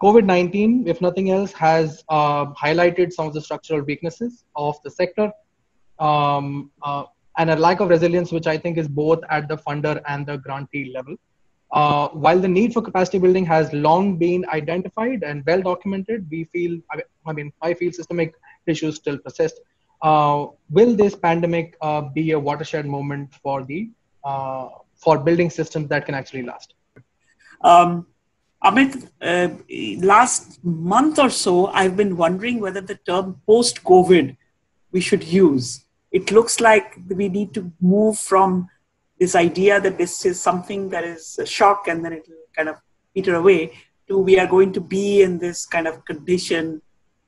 COVID-19, if nothing else, has highlighted some of the structural weaknesses of the sector, um, uh, and a lack of resilience, which I think is both at the funder and the grantee level. While the need for capacity building has long been identified and well documented, I feel systemic issues still persist. Will this pandemic be a watershed moment for for building systems that can actually last? Um, Amit, last month or so, I've been wondering whether the term post-COVID we should use. It looks like we need to move from this idea that this is something that is a shock and then it will kind of peter away to we are going to be in this kind of condition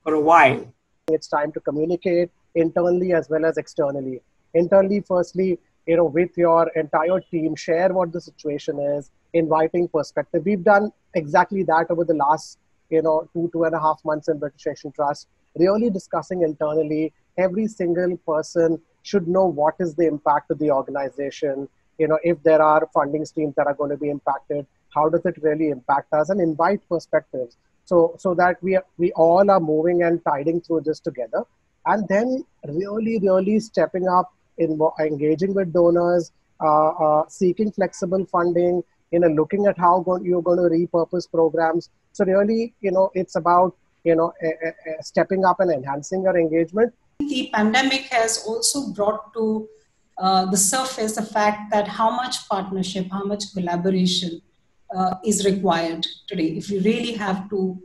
for a while. It's time to communicate internally as well as externally. Internally, firstly, with your entire team, share what the situation is, inviting perspective. We've done exactly that over the last, 2.5 months in British Asian Trust, really discussing internally. Every single person should know what is the impact of the organization. If there are funding streams that are going to be impacted, how does it really impact us, and invite perspectives so that we all are moving and tiding through this together. And then really stepping up in engaging with donors, seeking flexible funding, looking at how you're going to repurpose programs. So really, it's about, stepping up and enhancing our engagement. The pandemic has also brought to the surface the fact that how much partnership, how much collaboration is required today. If we really have to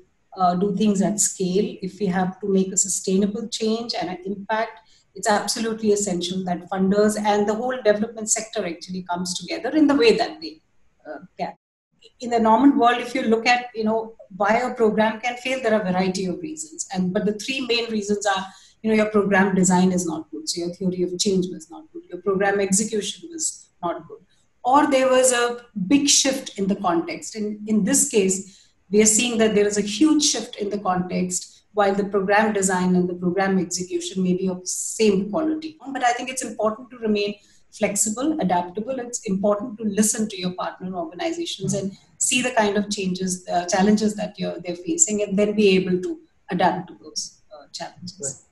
do things at scale, if we have to make a sustainable change and an impact, it's absolutely essential that funders and the whole development sector actually comes together in the way that they can. In the normal world, if you look at, why a program can fail, there are a variety of reasons. But the three main reasons are, your program design is not good. So your theory of change was not good. Your program execution was not good. Or there was a big shift in the context. And in this case, we are seeing that there is a huge shift in the context while the program design and the program execution may be of same quality. But I think it's important to remain flexible, adaptable. It's important to listen to your partner organizations and see the kind of changes, challenges that they're facing, and then be able to adapt to those challenges.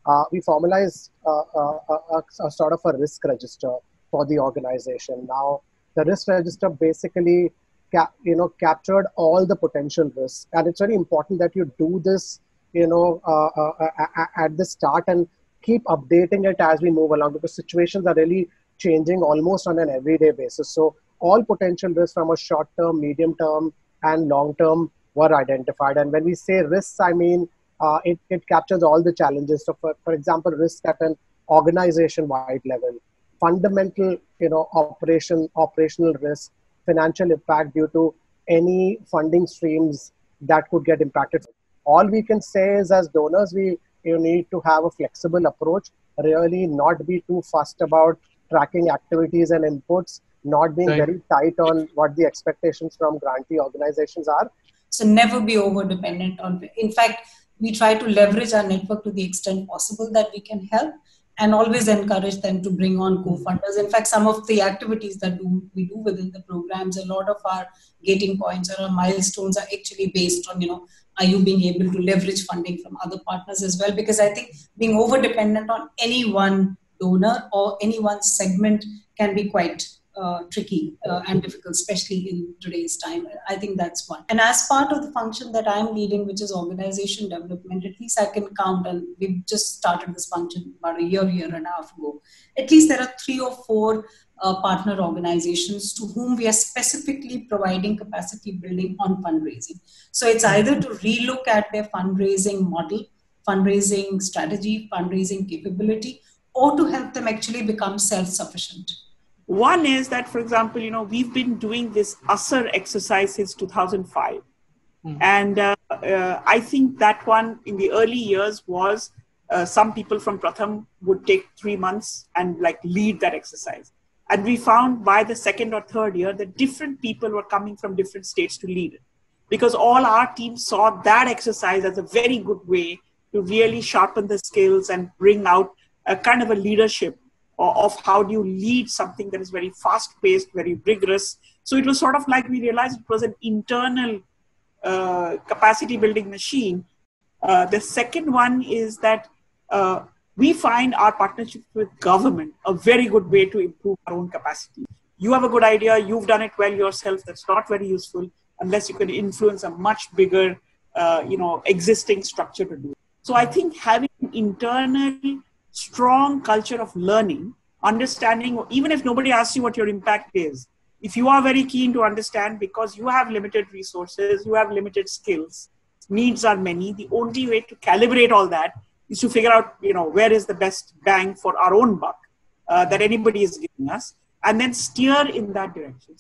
Right. We formalized a sort of a risk register for the organization. Now, the risk register basically captured all the potential risks. And it's very important that you do this, at the start and keep updating it as we move along, because situations are really changing almost on an everyday basis. So all potential risks from a short term, medium term, and long term were identified. And when we say risks, I mean, it captures all the challenges. So for example, risks at an organization-wide level, fundamental, operational risk, financial impact due to any funding streams that could get impacted. All we can say is, as donors, you need to have a flexible approach, really not be too fussed about tracking activities and inputs, not being very tight on what the expectations from grantee organizations are. So never be over-dependent on, in fact, we try to leverage our network to the extent possible that we can help, and always encourage them to bring on co-funders. In fact, some of the activities that we do within the programs, a lot of our gating points or our milestones are actually based on, are you being able to leverage funding from other partners as well? Because I think being over-dependent on any one donor or any one segment can be quite tricky and difficult, especially in today's time. I think that's one. And as part of the function that I'm leading, which is organization development, at least I can count, and we've just started this function about a year and a half ago. At least there are 3 or 4 partner organizations to whom we are specifically providing capacity building on fundraising. So it's either to relook at their fundraising model, fundraising strategy, fundraising capability, or to help them actually become self-sufficient. One is that, for example, we've been doing this USR exercise since 2005. And I think that one in the early years was some people from Pratham would take 3 months and lead that exercise. And we found by the 2nd or 3rd year that different people were coming from different states to lead it, because all our teams saw that exercise as a very good way to really sharpen the skills and bring out a kind of a leadership of how do you lead something that is very fast-paced, very rigorous. So it was sort of like we realized it was an internal capacity building machine. The second one is that we find our partnership with government a very good way to improve our own capacity. You have a good idea, you've done it well yourself, that's not very useful unless you can influence a much bigger existing structure to do it. So I think having an internal strong culture of learning, understanding, even if nobody asks you what your impact is, if you are very keen to understand because you have limited resources, you have limited skills, needs are many, the only way to calibrate all that is to figure out, where is the best bang for our own buck that anybody is giving us, and then steer in that direction.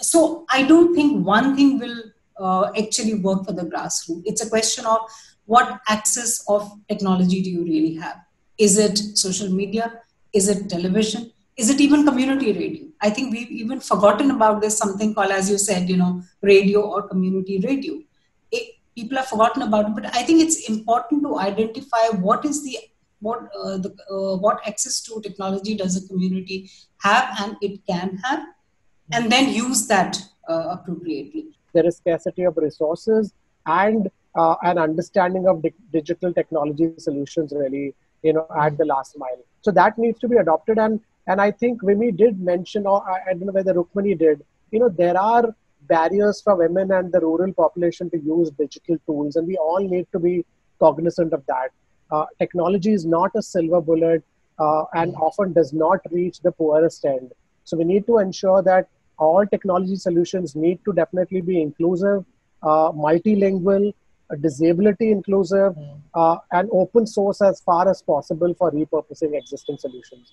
So I don't think one thing will actually work for the grassroots. It's a question of what access of technology do you really have? Is it social media? Is it television? Is it even community radio? I think we've even forgotten about this, something called, as you said, radio or community radio. People have forgotten about it, but I think it's important to identify what access to technology does a community have and it can have, and then use that appropriately. There is scarcity of resources and an understanding of digital technology solutions really, at the last mile. So that needs to be adopted. And I think Vimi did mention, or I don't know whether Rukmini did, there are barriers for women and the rural population to use digital tools. And we all need to be cognizant of that. Technology is not a silver bullet and often does not reach the poorest end. So we need to ensure that all technology solutions need to definitely be inclusive, multilingual, disability inclusive, and open source as far as possible for repurposing existing solutions.